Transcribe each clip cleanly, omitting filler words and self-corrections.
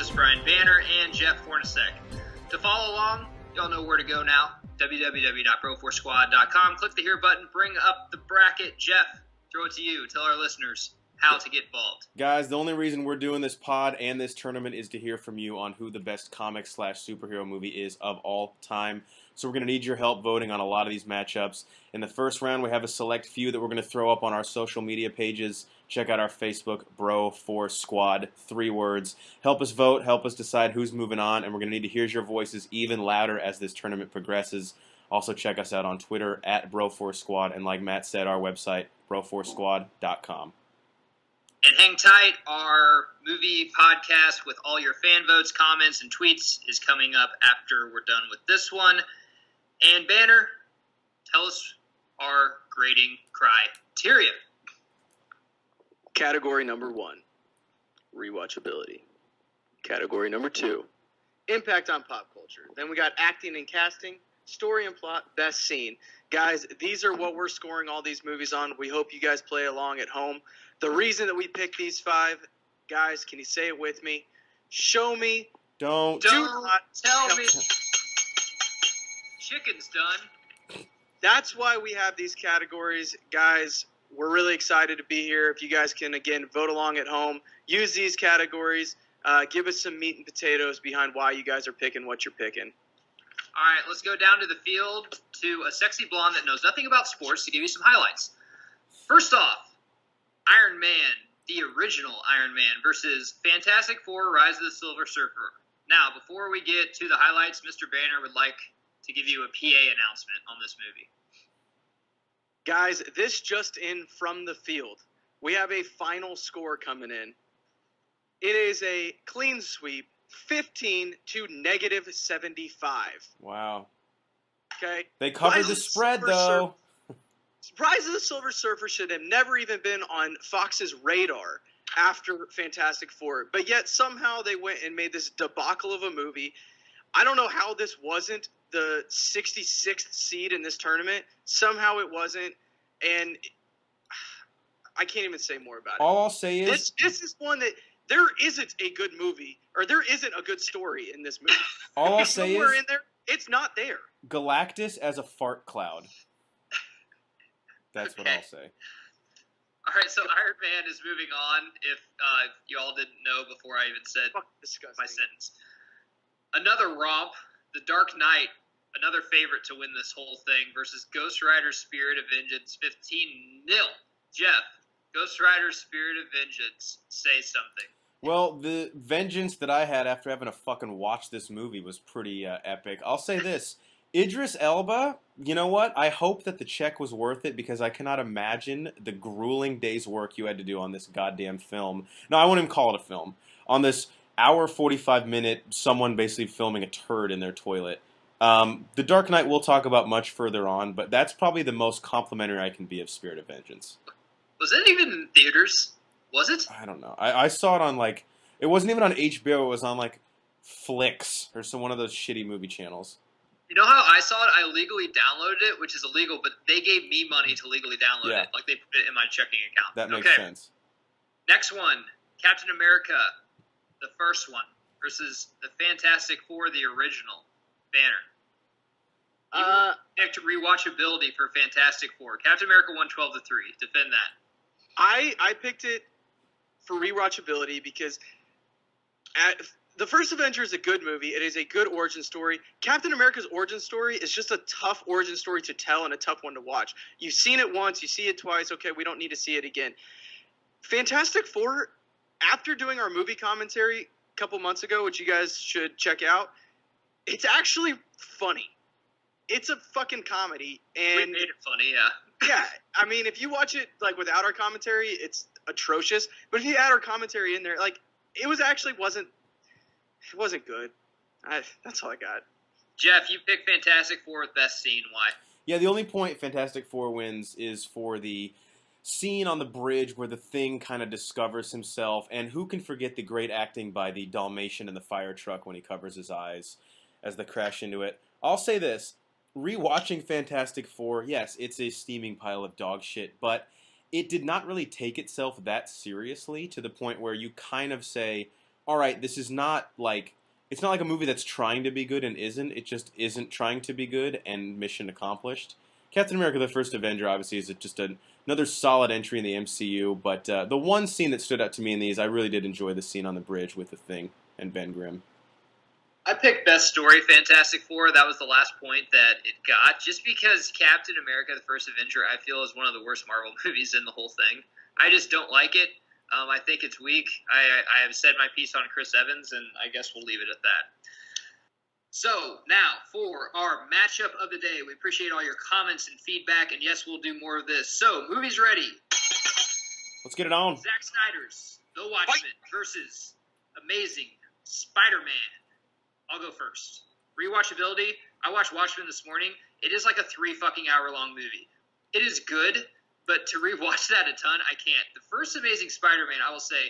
hosts Brian Banner and Jeff Fornasek. To follow along, y'all know where to go now. www.broforsquad.com. Click the Here button. Bring up the bracket. Jeff, throw it to you. Tell our listeners how to get involved. Guys, the only reason we're doing this pod and this tournament is to hear from you on who the best comic/superhero movie is of all time. So we're going to need your help voting on a lot of these matchups. In the first round, we have a select few that we're going to throw up on our social media pages. Check out our Facebook, Bro4Squad, 3 words. Help us vote, help us decide who's moving on, and we're going to need to hear your voices even louder as this tournament progresses. Also, check us out on Twitter, @Bro4Squad, and like Matt said, our website, Bro4Squad.com. And hang tight, our movie podcast with all your fan votes, comments, and tweets is coming up after we're done with this one. And Banner, tell us our grading criteria. Category number 1, rewatchability. Category number 2, impact on pop culture. Then we got acting and casting, story and plot, best scene. Guys, these are what we're scoring all these movies on. We hope you guys play along at home. The reason that we picked these 5, guys, can you say it with me? Show me. Don't not tell me. Chicken's done. That's why we have these categories. Guys, we're really excited to be here. If you guys can, again, vote along at home, use these categories, give us some meat and potatoes behind why you guys are picking what you're picking. All right, let's go down to the field to a sexy blonde that knows nothing about sports to give you some highlights. First off, Iron Man, the original Iron Man, versus Fantastic Four, Rise of the Silver Surfer. Now, before we get to the highlights, Mr. Banner would like to give you a PA announcement on this movie. Guys, this just in from the field. We have a final score coming in. It is a clean sweep, 15 to -75. Wow. Okay? They covered the spread, though. Rise of the Silver Surfer should have never even been on Fox's radar after Fantastic Four. But yet, somehow, they went and made this debacle of a movie. I don't know how this wasn't the 66th seed in this tournament. Somehow it wasn't. And I can't even say more about it. All I'll say is... This is one that... There isn't a good movie, or there isn't a good story in this movie. All I'll say somewhere is... in there, it's not there. Galactus as a fart cloud. That's Okay. what I'll say. All right, so Iron Man is moving on, if you all didn't know before I even said Fucking disgusting. my sentence. Another romp, The Dark Knight, another favorite to win this whole thing, versus Ghost Rider Spirit of Vengeance, 15-0. Jeff, Ghost Rider Spirit of Vengeance, say something. Well, the vengeance that I had after having to fucking watch this movie was pretty epic. I'll say this. Idris Elba, you know what? I hope that the check was worth it because I cannot imagine the grueling day's work you had to do on this goddamn film. No, I wouldn't even call it a film. On this hour 45-minute, someone basically filming a turd in their toilet. The Dark Knight we'll talk about much further on, but that's probably the most complimentary I can be of Spirit of Vengeance. Was it even in theaters? Was it? I don't know. I saw it on, like... It wasn't even on HBO. It was on, like, Flix or one of those shitty movie channels. You know how I saw it? I legally downloaded it, which is illegal, but they gave me money to legally download it. Like, they put it in my checking account. That makes sense. Next one, Captain America, the first one, versus the Fantastic Four, the original. Banner. You picked rewatchability for Fantastic Four. Captain America won 12-3. Defend that. I picked it for rewatchability because the first Avenger is a good movie. It is a good origin story. Captain America's origin story is just a tough origin story to tell and a tough one to watch. You've seen it once, you see it twice. Okay, we don't need to see it again. Fantastic Four, after doing our movie commentary a couple months ago, which you guys should check out, it's actually funny. It's a fucking comedy. And we made it funny, yeah. Yeah, I mean, if you watch it like without our commentary, it's atrocious. But if you add our commentary in there, like it wasn't good. That's all I got. Jeff, you picked Fantastic Four with best scene. Why? Yeah, the only point Fantastic Four wins is for the scene on the bridge where the Thing kind of discovers himself, and who can forget the great acting by the Dalmatian in the fire truck when he covers his eyes as they crash into it. I'll say this. Rewatching Fantastic Four, yes, it's a steaming pile of dog shit, but it did not really take itself that seriously to the point where you kind of say, all right, this is not like it's not like a movie that's trying to be good and isn't. It just isn't trying to be good and mission accomplished. Captain America: The First Avenger obviously is just another solid entry in the MCU, but the one scene that stood out to me in these, I really did enjoy the scene on the bridge with the Thing and Ben Grimm. I picked Best Story Fantastic Four. That was the last point that it got, just because Captain America: The First Avenger, I feel, is one of the worst Marvel movies in the whole thing. I just don't like it. I think it's weak. I have said my piece on Chris Evans, and I guess we'll leave it at that. So, now, for our matchup of the day, we appreciate all your comments and feedback, and yes, we'll do more of this. So, movies ready. Let's get it on. Zack Snyder's The Watchmen versus Amazing Spider-Man. I'll go first. Rewatchability, I watched Watchmen this morning. It is like a 3-fucking-hour-long movie. It is good, but to rewatch that a ton, I can't. The first Amazing Spider-Man, I will say,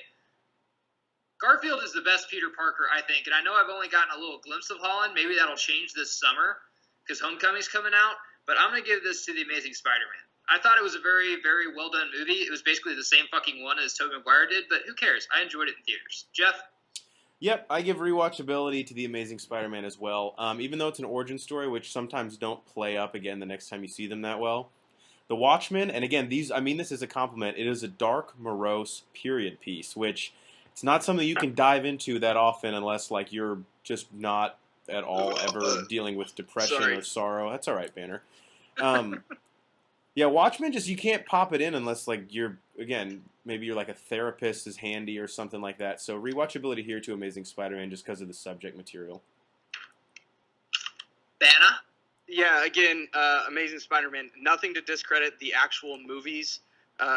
Garfield is the best Peter Parker, I think. And I know I've only gotten a little glimpse of Holland. Maybe that'll change this summer because Homecoming's coming out. But I'm going to give this to The Amazing Spider-Man. I thought it was a very, very well-done movie. It was basically the same fucking one as Tobey Maguire did, but who cares? I enjoyed it in theaters. Jeff? Yep, I give rewatchability to The Amazing Spider-Man as well. Even though it's an origin story, which sometimes don't play up again the next time you see them that well. The Watchmen, and again, I mean this as a compliment, it is a dark, morose period piece, which it's not something you can dive into that often unless like you're just not at all ever dealing with depression or sorrow. That's all right, Banner. Yeah, Watchmen, just you can't pop it in unless like maybe you're like a therapist is handy or something like that. So rewatchability here to Amazing Spider-Man just because of the subject material. Banna? Yeah, again, Amazing Spider-Man. Nothing to discredit the actual movies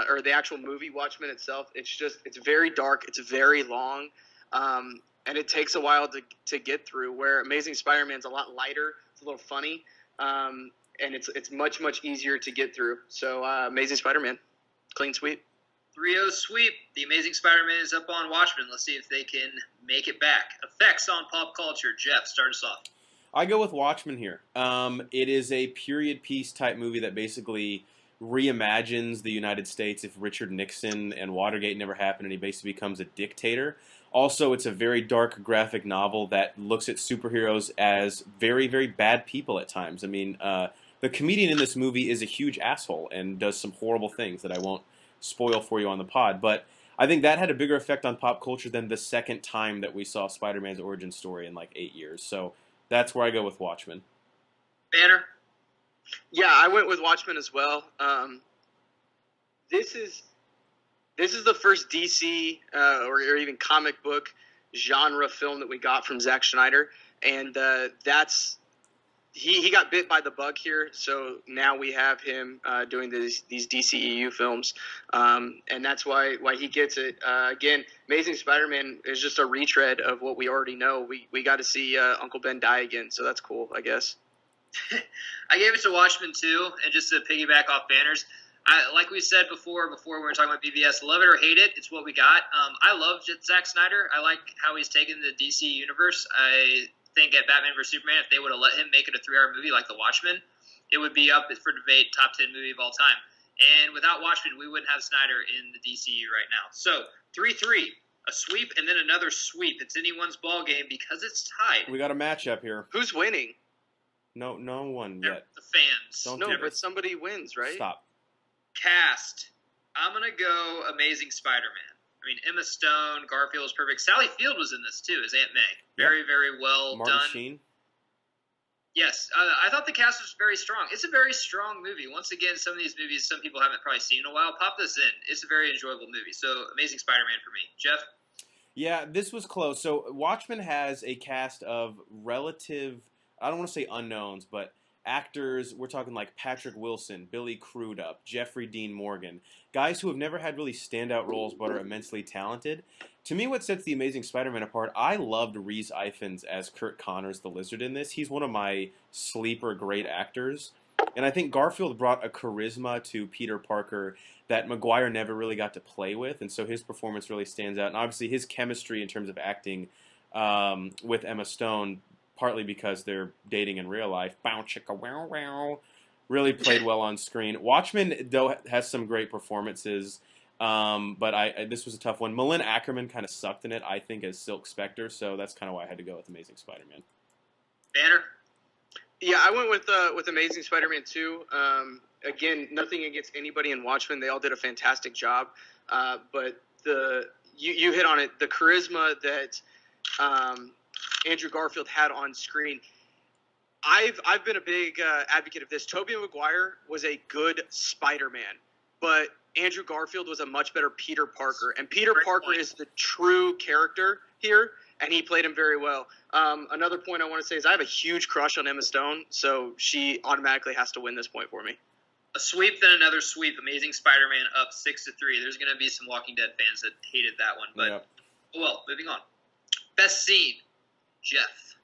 or the actual movie Watchmen itself. It's very dark. It's very long, and it takes a while to get through. Where Amazing Spider-Man's a lot lighter. It's a little funny, and it's much easier to get through. So Amazing Spider-Man, clean sweep. 3-0 sweep. The Amazing Spider-Man is up on Watchmen. Let's see if they can make it back. Effects on pop culture. Jeff, start us off. I go with Watchmen here. It is a period piece type movie that basically reimagines the United States if Richard Nixon and Watergate never happened and he basically becomes a dictator. Also, it's a very dark graphic novel that looks at superheroes as very, very bad people at times. I mean, the comedian in this movie is a huge asshole and does some horrible things that I won't spoil for you on the pod. But I think that had a bigger effect on pop culture than the second time that we saw Spider-Man's origin story in like 8 years. So that's where I go with Watchmen. Banner? Yeah, I went with Watchmen as well. This is the first DC or even comic book genre film that we got from Zack Snyder, and he got bit by the bug here. So now we have him doing these DCEU films, and that's why he gets it. Again, Amazing Spider-Man is just a retread of what we already know. We got to see Uncle Ben die again, so that's cool, I guess. I gave it to Watchmen too, and just to piggyback off Banner's, like we said before we were talking about BVS, love it or hate it, it's what we got. I love Zack Snyder. I like how he's taken the DC universe. I think at Batman vs Superman, if they would have let him make it a 3-hour movie like The Watchmen, it would be up for debate, top 10 movie of all time. And without Watchmen, we wouldn't have Snyder in the DCU right now. So 3-3, a sweep, and then another sweep. It's anyone's ball game because it's tied. We got a matchup here. Who's winning? No one yet. The fans. But somebody wins, right? Stop. Cast. I'm going to go Amazing Spider-Man. I mean, Emma Stone, Garfield is perfect. Sally Field was in this, too, as Aunt May. Very, very well Martin done. Sheen. Yes. I thought the cast was very strong. It's a very strong movie. Once again, some of these movies some people haven't probably seen in a while. Pop this in. It's a very enjoyable movie. So, Amazing Spider-Man for me. Jeff? Yeah, this was close. So, Watchmen has a cast of relative, I don't want to say unknowns, but actors, we're talking like Patrick Wilson, Billy Crudup, Jeffrey Dean Morgan, guys who have never had really standout roles but are immensely talented. To me, what sets The Amazing Spider-Man apart, I loved Rhys Ifans as Kurt Connors the Lizard in this. He's one of my sleeper great actors. And I think Garfield brought a charisma to Peter Parker that Maguire never really got to play with, and so his performance really stands out. And obviously his chemistry in terms of acting with Emma Stone, partly because they're dating in real life, bow chicka wow wow, really played well on screen. Watchmen, though, has some great performances. But this was a tough one. Malin Ackerman kind of sucked in it, I think, as Silk Spectre, so that's kind of why I had to go with Amazing Spider-Man. Banner? Yeah, I went with Amazing Spider-Man 2. Again, nothing against anybody in Watchmen. They all did a fantastic job. But you hit on it. The charisma that Andrew Garfield had on screen. I've been a big advocate of this. Tobey Maguire was a good Spider-Man, but Andrew Garfield was a much better Peter Parker. And Peter Parker is the true character here, and he played him very well. Another point I want to say is I have a huge crush on Emma Stone, so she automatically has to win this point for me. A sweep, then another sweep. Amazing Spider-Man up 6-3. There's going to be some Walking Dead fans that hated that one, but well, moving on. Best scene, Jeff.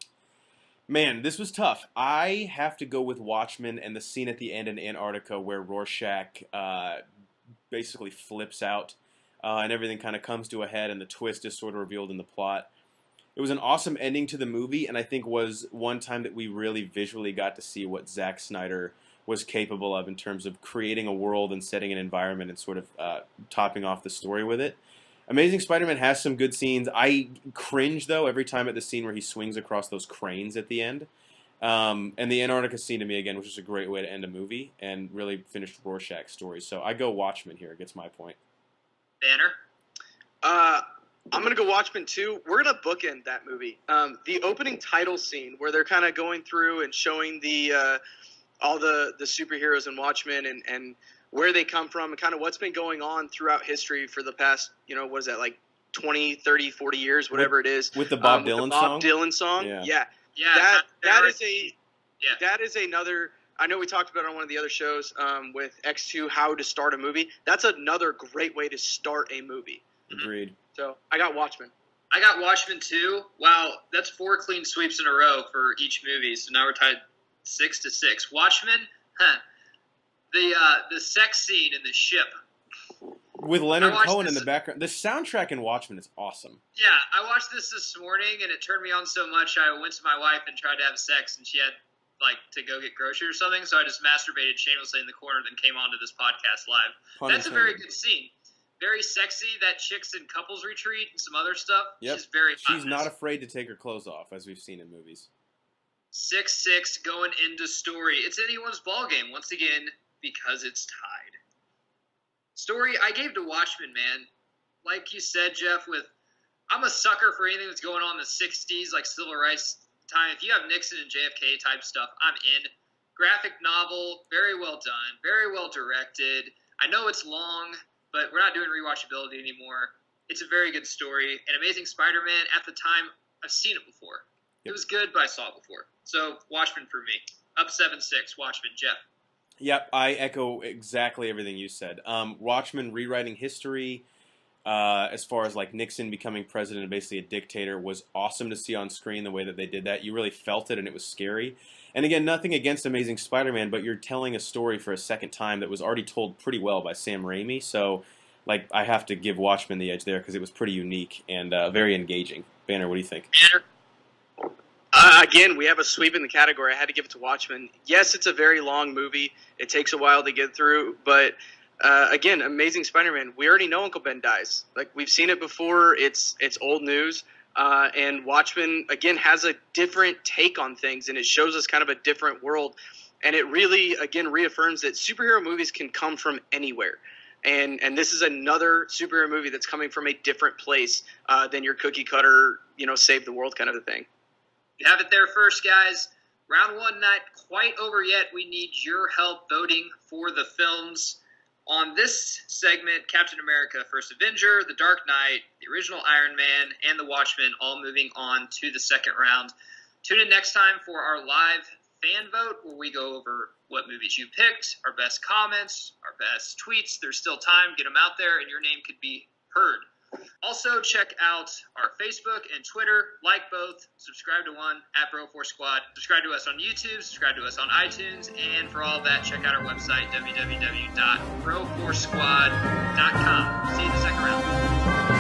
Man, this was tough. I have to go with Watchmen and the scene at the end in Antarctica where Rorschach basically flips out and everything kind of comes to a head and the twist is sort of revealed in the plot. It was an awesome ending to the movie, and I think was one time that we really visually got to see what Zack Snyder was capable of in terms of creating a world and setting an environment and sort of topping off the story with it. Amazing Spider-Man has some good scenes. I cringe, though, every time at the scene where he swings across those cranes at the end. And the Antarctica scene to me, again, was just a great way to end a movie and really finished Rorschach's story. So I go Watchmen here. It gets my point. Banner? I'm going to go Watchmen 2. We're going to bookend that movie. The opening title scene where they're kind of going through and showing all the superheroes in Watchmen and where they come from and kind of what's been going on throughout history for the past, what is that, like 20, 30, 40 years, whatever it is. With the Bob Dylan song? Bob Dylan song? Yeah. That is another, I know we talked about it on one of the other shows with X2, how to start a movie. That's another great way to start a movie. Agreed. So I got Watchmen. I got Watchmen too. Wow, that's 4 clean sweeps in a row for each movie. So now we're tied 6-6. Watchmen, the sex scene in the ship with Leonard Cohen in the background. The soundtrack in Watchmen is awesome. Yeah, I watched this morning and it turned me on so much. I went to my wife and tried to have sex, and she had to go get groceries or something. So I just masturbated shamelessly in the corner, then came onto this podcast live. That's a very good scene. Very sexy. That chick's in couples retreat and some other stuff. Yep. She's very hot. She's not afraid to take her clothes off, as we've seen in movies. 6-6 going into story. It's anyone's ballgame once again because it's tied. Story I gave to Watchmen, man. Like you said, Jeff, I'm a sucker for anything that's going on in the 60s, like civil rights time. If you have Nixon and JFK type stuff, I'm in. Graphic novel, very well done, very well directed. I know it's long, but we're not doing rewatchability anymore. It's a very good story. And Amazing Spider-Man, at the time, I've seen it before. It was good, but I saw it before. So, Watchmen for me. Up 7-6, Watchmen. Jeff? Yep, I echo exactly everything you said. Watchmen rewriting history, as far as Nixon becoming president and basically a dictator, was awesome to see on screen the way that they did that. You really felt it, and it was scary. And again, nothing against Amazing Spider-Man, but you're telling a story for a second time that was already told pretty well by Sam Raimi. So, I have to give Watchmen the edge there because it was pretty unique and very engaging. Banner, what do you think? Banner? Again, we have a sweep in the category. I had to give it to Watchmen. Yes, it's a very long movie. It takes a while to get through. But, again, Amazing Spider-Man, we already know Uncle Ben dies. We've seen it before. It's old news. And Watchmen, again, has a different take on things, and it shows us kind of a different world. And it really, again, reaffirms that superhero movies can come from anywhere. And this is another superhero movie that's coming from a different place than your cookie-cutter, save the world kind of a thing. You have it there first, guys. Round 1 not quite over yet. We need your help voting for the films. On this segment, Captain America, First Avenger, The Dark Knight, the original Iron Man, and The Watchmen all moving on to the second round. Tune in next time for our live fan vote where we go over what movies you picked, our best comments, our best tweets. There's still time. Get them out there, and your name could be heard. Also, check out our Facebook and Twitter. Like both. Subscribe to one, @Bro4Squad. Subscribe to us on YouTube. Subscribe to us on iTunes. And for all of that, check out our website, www.bro4squad.com. See you in the second round.